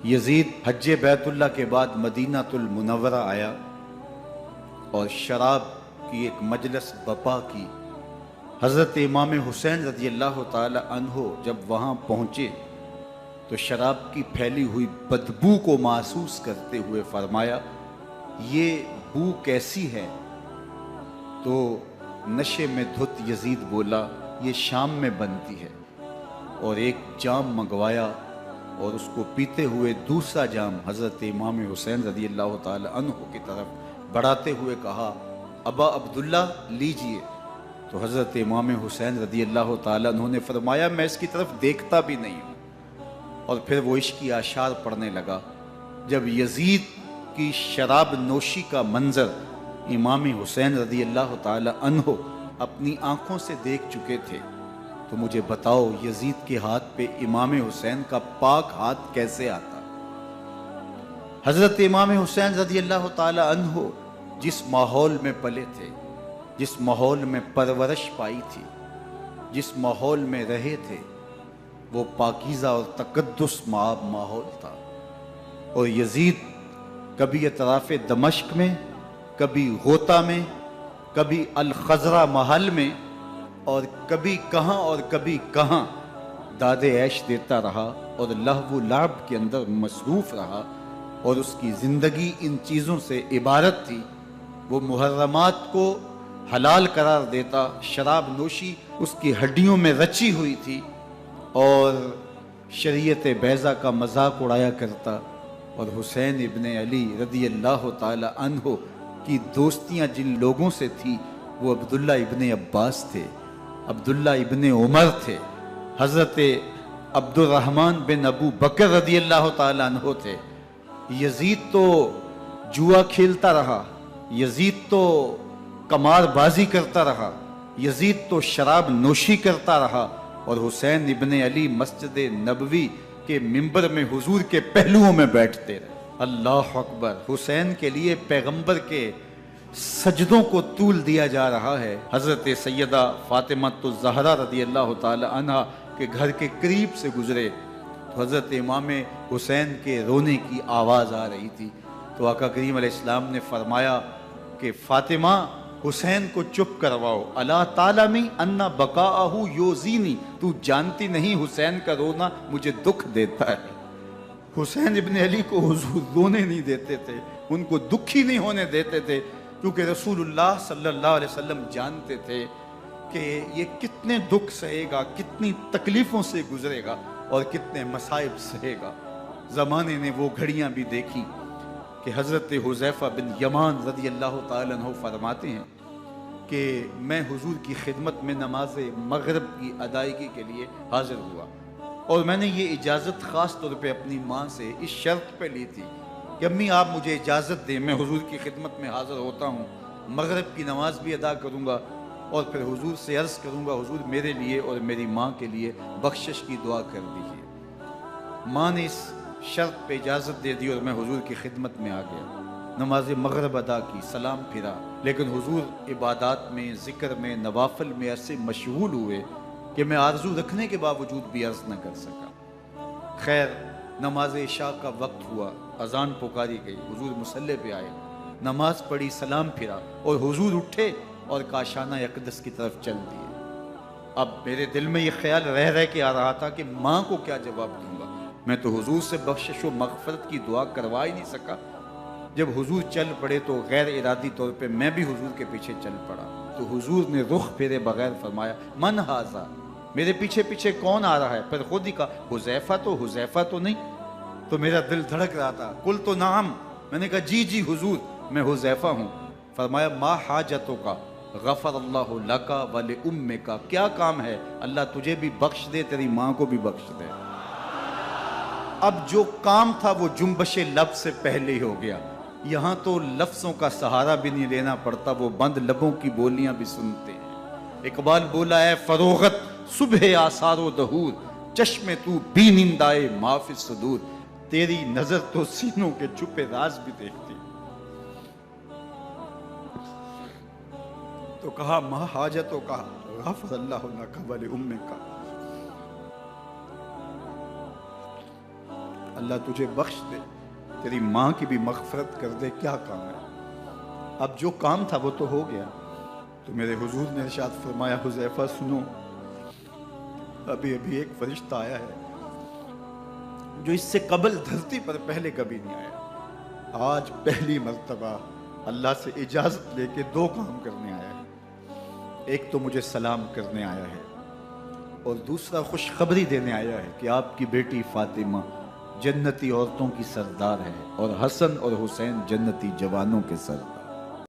یزید حج بیت اللہ کے بعد مدینہ المنورہ آیا اور شراب کی ایک مجلس بپا کی۔ حضرت امام حسین رضی اللہ تعالی عنہ جب وہاں پہنچے تو شراب کی پھیلی ہوئی بدبو کو محسوس کرتے ہوئے فرمایا، یہ بو کیسی ہے؟ تو نشے میں دھت یزید بولا، یہ شام میں بنتی ہے، اور ایک جام منگوایا اور اس کو پیتے ہوئے دوسرا جام حضرت امام حسین رضی اللہ تعالی عنہ کی طرف بڑھاتے ہوئے کہا، ابا عبداللہ لیجئے۔ تو حضرت امام حسین رضی اللہ تعالی عنہ نے فرمایا، میں اس کی طرف دیکھتا بھی نہیں ہوں، اور پھر وہ عشقی اشعار پڑھنے لگا۔ جب یزید کی شراب نوشی کا منظر امام حسین رضی اللہ تعالی عنہ اپنی آنکھوں سے دیکھ چکے تھے تو مجھے بتاؤ یزید کے ہاتھ پہ امام حسین کا پاک ہاتھ کیسے آتا؟ حضرت امام حسین رضی اللہ تعالی عنہ جس ماحول میں پلے تھے، جس ماحول میں پرورش پائی تھی، جس ماحول میں رہے تھے، وہ پاکیزہ اور تقدس ماحول تھا۔ اور یزید کبھی اطراف دمشق میں، کبھی غوطہ میں، کبھی الخضرہ محل میں، اور کبھی کہاں اور کبھی کہاں داد عیش دیتا رہا اور لہو و لعب کے اندر مصروف رہا، اور اس کی زندگی ان چیزوں سے عبارت تھی۔ وہ محرمات کو حلال قرار دیتا، شراب نوشی اس کی ہڈیوں میں رچی ہوئی تھی، اور شریعت بیضہ کا مذاق اڑایا کرتا۔ اور حسین ابن علی رضی اللہ تعالی عنہ کی دوستیاں جن لوگوں سے تھی وہ عبداللہ ابن عباس تھے، عبداللہ ابن عمر تھے، حضرت عبد الرحمن بن ابو بکر رضی اللہ تعالی عنہ تھے۔ یزید تو جوا کھیلتا رہا، یزید تو قمار بازی کرتا رہا، یزید تو شراب نوشی کرتا رہا، اور حسین ابن علی مسجد نبوی کے منبر میں حضور کے پہلوؤں میں بیٹھتے رہے۔ اللہ اکبر! حسین کے لیے پیغمبر کے سجدوں کو طول دیا جا رہا ہے۔ حضرت سیدہ فاطمہ الزہرا رضی اللہ تعالی عنہ کے گھر کے قریب سے گزرے تو حضرت امام حسین کے رونے کی آواز آ رہی تھی، تو آقا کریم علیہ السلام نے فرمایا کہ فاطمہ حسین کو چپ کرواؤ، اللہ تعالیٰ میں انا بقاءہ یوزینی، تو جانتی نہیں حسین کا رونا مجھے دکھ دیتا ہے۔ حسین ابن علی کو حضور رونے نہیں دیتے تھے، ان کو دکھی نہیں ہونے دیتے تھے، کیونکہ رسول اللہ صلی اللہ علیہ وسلم جانتے تھے کہ یہ کتنے دکھ سہے گا، کتنی تکلیفوں سے گزرے گا اور کتنے مصائب سہے گا۔ زمانے نے وہ گھڑیاں بھی دیکھی کہ حضرت حذیفہ بن یمان رضی اللہ تعالی عنہ فرماتے ہیں کہ میں حضور کی خدمت میں نماز مغرب کی ادائیگی کے لیے حاضر ہوا، اور میں نے یہ اجازت خاص طور پہ اپنی ماں سے اس شرط پہ لی تھی کہ امی آپ مجھے اجازت دیں، میں حضور کی خدمت میں حاضر ہوتا ہوں، مغرب کی نماز بھی ادا کروں گا، اور پھر حضور سے عرض کروں گا حضور میرے لیے اور میری ماں کے لیے بخشش کی دعا کر دیجیے۔ ماں نے اس شرط پہ اجازت دے دی اور میں حضور کی خدمت میں آ گیا، نماز مغرب ادا کی، سلام پھرا، لیکن حضور عبادات میں، ذکر میں، نوافل میں ایسے مشغول ہوئے کہ میں آرزو رکھنے کے باوجود بھی عرض نہ کر سکا۔ خیر نماز عشاء کا وقت ہوا، اذان پکاری گئی، حضور مصلی پہ آئے، نماز پڑھی، سلام پھرا، اور حضور اٹھے اور کاشانہ اقدس کی طرف چل دیے۔ اب میرے دل میں یہ خیال رہ کے آ رہا تھا کہ ماں کو کیا جواب دوں گا، میں تو حضور سے بخشش و مغفرت کی دعا کروا ہی نہیں سکا۔ جب حضور چل پڑے تو غیر ارادی طور پہ میں بھی حضور کے پیچھے چل پڑا، تو حضور نے رخ پھیرے بغیر فرمایا، من ھذا، میرے پیچھے پیچھے کون آ رہا ہے؟ پھر خود ہی کہا، حذیفہ تو نہیں؟ تو میرا دل دھڑک رہا تھا، قلت نعم، میں نے کہا جی حضور میں حذیفہ ہوں۔ فرمایا ما حاجتوں کا غفر اللہ لکا ولأمک، کیا کام ہے؟ اللہ تجھے بھی بخش دے، تیری ماں کو بھی بخش دے۔ اب جو کام تھا وہ جنبش لب سے پہلے ہی ہو گیا، یہاں تو لفظوں کا سہارا بھی نہیں لینا پڑتا، وہ بند لبوں کی بولیاں بھی سنتے ہیں۔ اقبال بولا ہے، فروغت صبح آثار و دہور، چشم تو بی نندائے ما فی الصدور، تیری نظر تو سینوں کے چھپے راز بھی دیکھتی۔ تو کہا ما حاجتوں کا غفر اللہ لک ولأمک، اللہ تجھے بخش دے، تیری ماں کی بھی مغفرت کر دے، کیا کام ہے؟ اب جو کام تھا وہ تو ہو گیا۔ تو میرے حضور نے ارشاد فرمایا حذیفہ سنو، ابھی ابھی ایک فرشتہ آیا ہے جو اس سے قبل دھرتی پر پہلے کبھی نہیں آیا، آج پہلی مرتبہ اللہ سے اجازت لے کے دو کام کرنے آیا ہے۔ ایک تو مجھے سلام کرنے آیا ہے اور دوسرا خوشخبری دینے آیا ہے کہ آپ کی بیٹی فاطمہ جنتی عورتوں کی سردار ہے اور حسن اور حسین جنتی جوانوں کے سردار۔